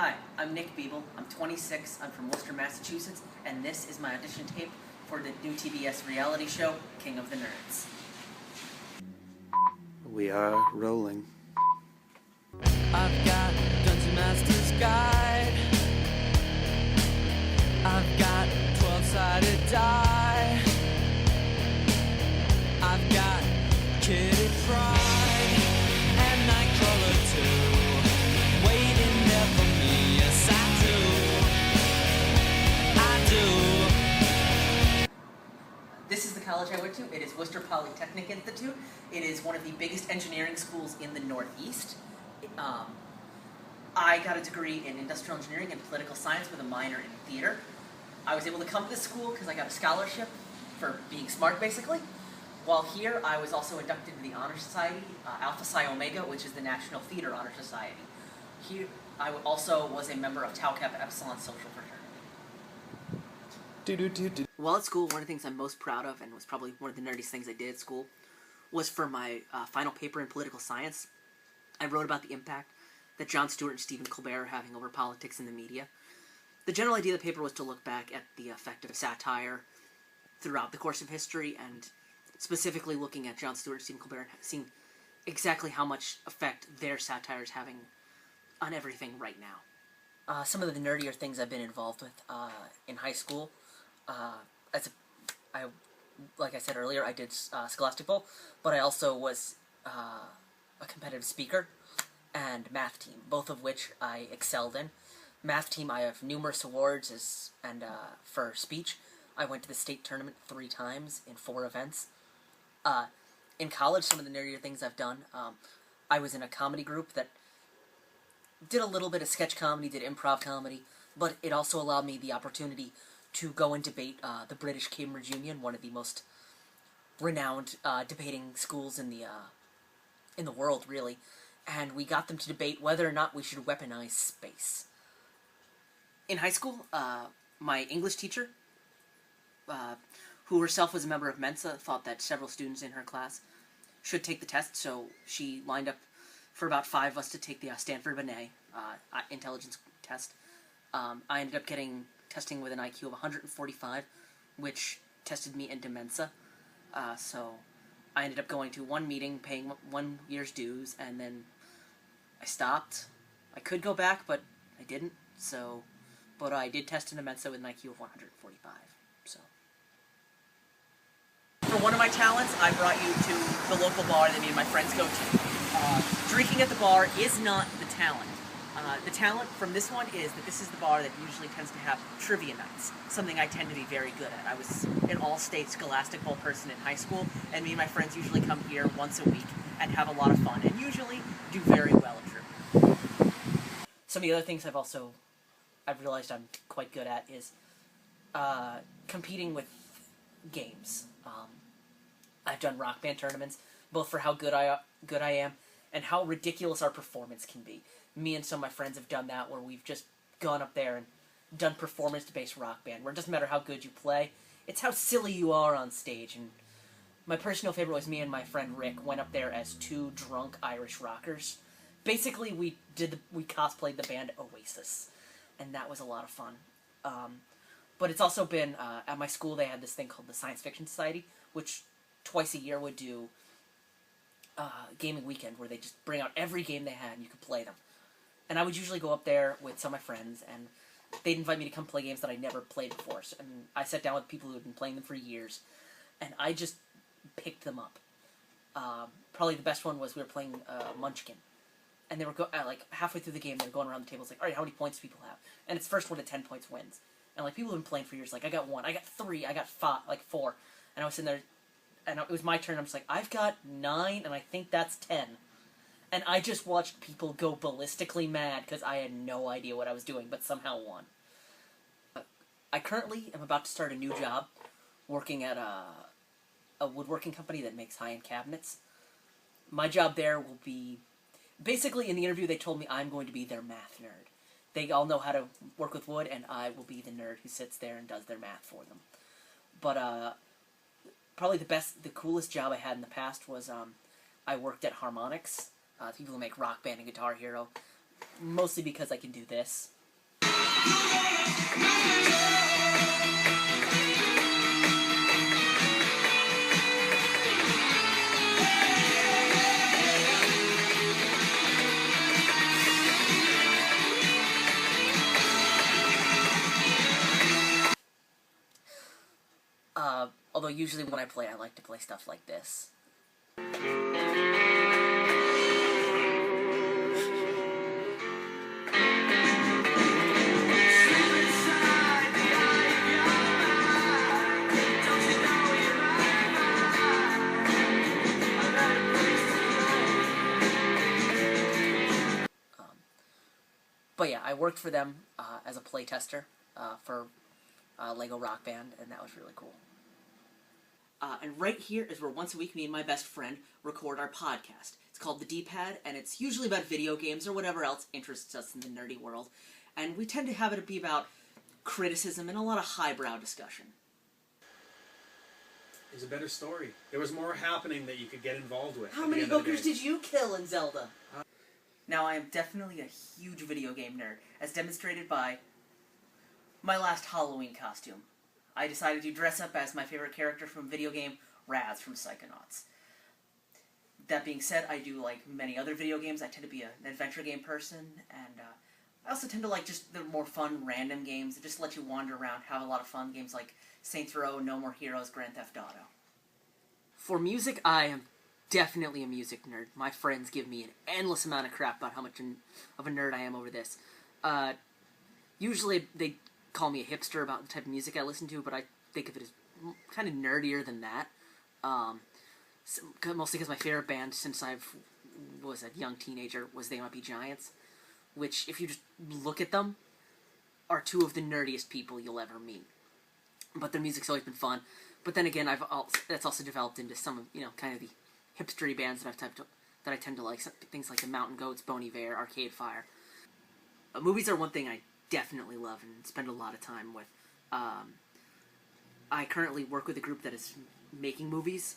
Hi, I'm Nick Bebel. I'm 26, I'm from Worcester, Massachusetts, and this is my audition tape for the new TBS reality show, King of the Nerds. We are rolling. I've got Dungeon Master's Guide. I've got 12-sided die. I've got Kitty Pryde and Nightcrawler too, waiting there for me. Yes, I do. This is the college I went to. It is Worcester Polytechnic Institute. It is one of the biggest engineering schools in the Northeast. I got a degree in industrial engineering and political science with a minor in theater. I was able to come to this school because I got a scholarship for being smart, basically. While here, I was also inducted to the Honor Society, Alpha Psi Omega, which is the National Theater Honor Society. Here, I also was a member of Tau Kappa Epsilon Social Fraternity. While at school, one of the things I'm most proud of, and was probably one of the nerdiest things I did at school, was for my final paper in political science. I wrote about the impact that Jon Stewart and Stephen Colbert are having over politics and the media. The general idea of the paper was to look back at the effect of satire throughout the course of history, and specifically looking at Jon Stewart and Stephen Colbert and seeing exactly how much effect their satire is having on everything right now. Some of the nerdier things I've been involved with in high school, like I said earlier, I did Scholastic Bowl, but I also was a competitive speaker and math team, both of which I excelled in. Math team, I have numerous awards, and for speech, I went to the state tournament 3 times in 4 events. In college, some of the nerdier things I've done, I was in a comedy group that did a little bit of sketch comedy, did improv comedy, but it also allowed me the opportunity to go and debate the British Cambridge Union, one of the most renowned debating schools in the world, really. And we got them to debate whether or not we should weaponize space. In high school, my English teacher, who herself was a member of Mensa, thought that several students in her class should take the test, so she lined up for about 5 of us to take the Stanford Binet intelligence test. I ended up testing with an IQ of 145, which tested me into Mensa. So I ended up going to 1 meeting, paying 1 year's dues, and then I stopped. I could go back, but I didn't. But I did test into Mensa with an IQ of 145. So, for one of my talents, I brought you to the local bar that me and my friends go to. Drinking at the bar is not the talent. The talent from this one is that this is the bar that usually tends to have trivia nights, something I tend to be very good at. I was an all-state Scholastic Bowl person in high school, and me and my friends usually come here once a week and have a lot of fun, and usually do very well at trivia. Some of the other things I've realized I'm quite good at is competing with games. I've done rock band tournaments, both for how good I am and how ridiculous our performance can be. Me and some of my friends have done that, where we've just gone up there and done performance-based rock band, where it doesn't matter how good you play, it's how silly you are on stage. And my personal favorite was me and my friend Rick went up there as 2 drunk Irish rockers. Basically, we cosplayed the band Oasis, and that was a lot of fun. But it's also been, at my school they had this thing called the Science Fiction Society, which twice a year would do gaming weekend, where they just bring out every game they had and you could play them. And I would usually go up there with some of my friends, and they'd invite me to come play games that I'd never played before. And I sat down with people who had been playing them for years, and I just picked them up. Probably the best one was we were playing Munchkin. And they were like halfway through the game, they were going around the table, it's like, alright, how many points do people have? And it's first one to 10 points wins. And like people have been playing for years, like I got 1, I got 3, I got 5, like 4. And I was sitting there, and it was my turn, I'm just like, I've got 9, and I think that's 10. And I just watched people go ballistically mad because I had no idea what I was doing, but somehow won. I currently am about to start a new job, working at a woodworking company that makes high-end cabinets. My job there will be, basically in the interview they told me I'm going to be their math nerd. They all know how to work with wood, and I will be the nerd who sits there and does their math for them. But probably the coolest job I had in the past was I worked at Harmonix, people who make Rock Band and Guitar Hero. mostly because I can do this. Although usually when I play, I like to play stuff like this. But yeah, I worked for them as a playtester for Lego Rock Band, and that was really cool. And right here is where once a week me and my best friend record our podcast. It's called The D-Pad, and it's usually about video games or whatever else interests us in the nerdy world. And we tend to have it be about criticism and a lot of highbrow discussion. It was a better story. There was more happening that you could get involved with. How many hookers did you kill in Zelda? Now, I am definitely a huge video game nerd, as demonstrated by my last Halloween costume. I decided to dress up as my favorite character from video game, Raz from Psychonauts. That being said, I do like many other video games. I tend to be an adventure game person, and I also tend to like just the more fun, random games that just let you wander around, have a lot of fun. Games like Saints Row, No More Heroes, Grand Theft Auto. For music, I am definitely a music nerd. My friends give me an endless amount of crap about how much of a nerd I am over this. Usually they call me a hipster about the type of music I listen to, but I think of it as kind of nerdier than that. Mostly because my favorite band since I was a young teenager was the MIP Giants, which, if you just look at them, are two of the nerdiest people you'll ever meet. But their music's always been fun. But then again, that's also developed into some of, kind of the hipstery bands that I tend to like. Things like the Mountain Goats, Bon Iver, Arcade Fire. Movies are one thing I definitely love and spend a lot of time with. I currently work with a group that is making movies.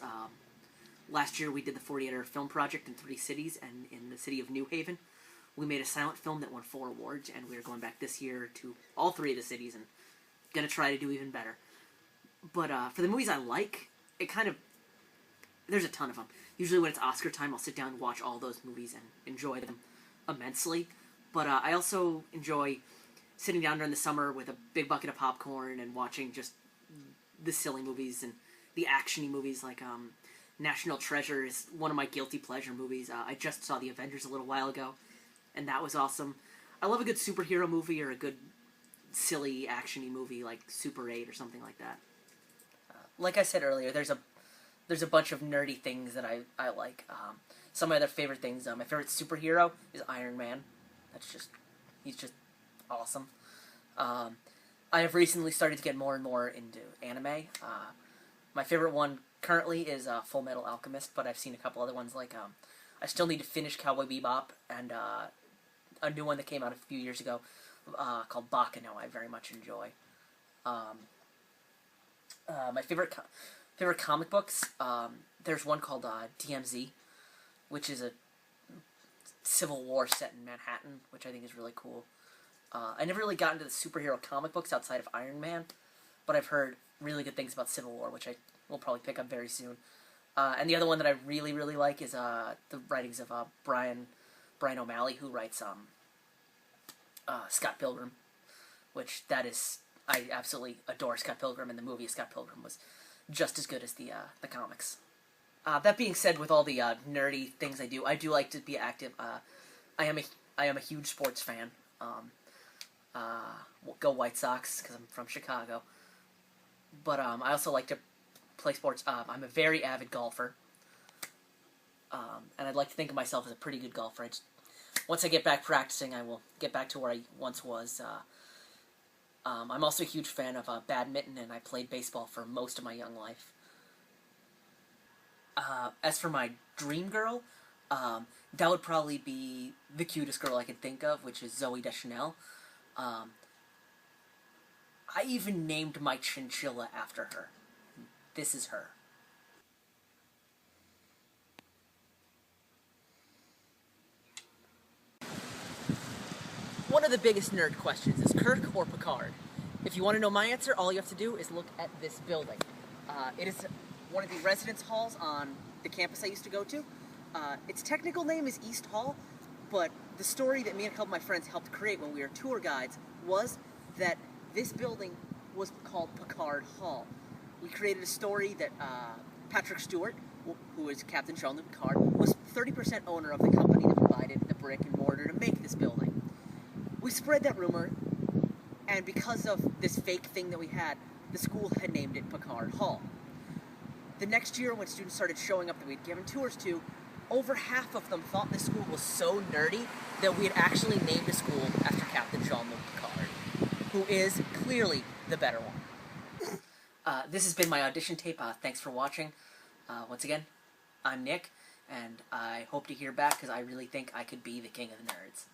Last year we did the 48-hour film project in 3 cities, and in the city of New Haven we made a silent film that won 4 awards, and we're going back this year to all 3 of the cities and gonna try to do even better. But for the movies I like, there's a ton of them. Usually when it's Oscar time, I'll sit down and watch all those movies and enjoy them immensely. But I also enjoy sitting down during the summer with a big bucket of popcorn and watching just the silly movies and the action-y movies like National Treasure is one of my guilty pleasure movies. I just saw The Avengers a little while ago, and that was awesome. I love a good superhero movie or a good silly action-y movie like Super 8 or something like that. Like I said earlier, there's a bunch of nerdy things that I like. Some of my other favorite things, my favorite superhero is Iron Man. He's just awesome. I have recently started to get more and more into anime. My favorite one currently is Full Metal Alchemist, but I've seen a couple other ones like I still need to finish Cowboy Bebop, and a new one that came out a few years ago called Bakano I very much enjoy. My favorite comic books, there's one called DMZ, which is a Civil War set in Manhattan, which I think is really cool. I never really got into the superhero comic books outside of Iron Man, but I've heard really good things about Civil War, which I will probably pick up very soon. And the other one that I really, really like is the writings of Brian O'Malley, who writes Scott Pilgrim, which I absolutely adore Scott Pilgrim, and the movie Scott Pilgrim was just as good as the comics. That being said, with all the nerdy things I do like to be active. I am a huge sports fan. Go White Sox, because I'm from Chicago. But I also like to play sports. I'm a very avid golfer. And I'd like to think of myself as a pretty good golfer. Once I get back practicing, I will get back to where I once was. I'm also a huge fan of badminton, and I played baseball for most of my young life. As for my dream girl, that would probably be the cutest girl I could think of, which is Zooey Deschanel. I even named my chinchilla after her. This is her. One of the biggest nerd questions is Kirk or Picard? If you want to know my answer, all you have to do is look at this building. It is one of the residence halls on the campus I used to go to. Its technical name is East Hall, but the story that me and a couple of my friends helped create when we were tour guides was that this building was called Picard Hall. We created a story that Patrick Stewart, who is Captain Jean-Luc Picard, was 30% owner of the company that provided the brick and mortar to make this building. We spread that rumor, and because of this fake thing that we had, the school had named it Picard Hall. The next year, when students started showing up that we'd given tours to, over half of them thought this school was so nerdy that we had actually named a school after Captain Jean-Luc Picard, who is clearly the better one. This has been my audition tape. Thanks for watching. Once again, I'm Nick, and I hope to hear back because I really think I could be the king of the nerds.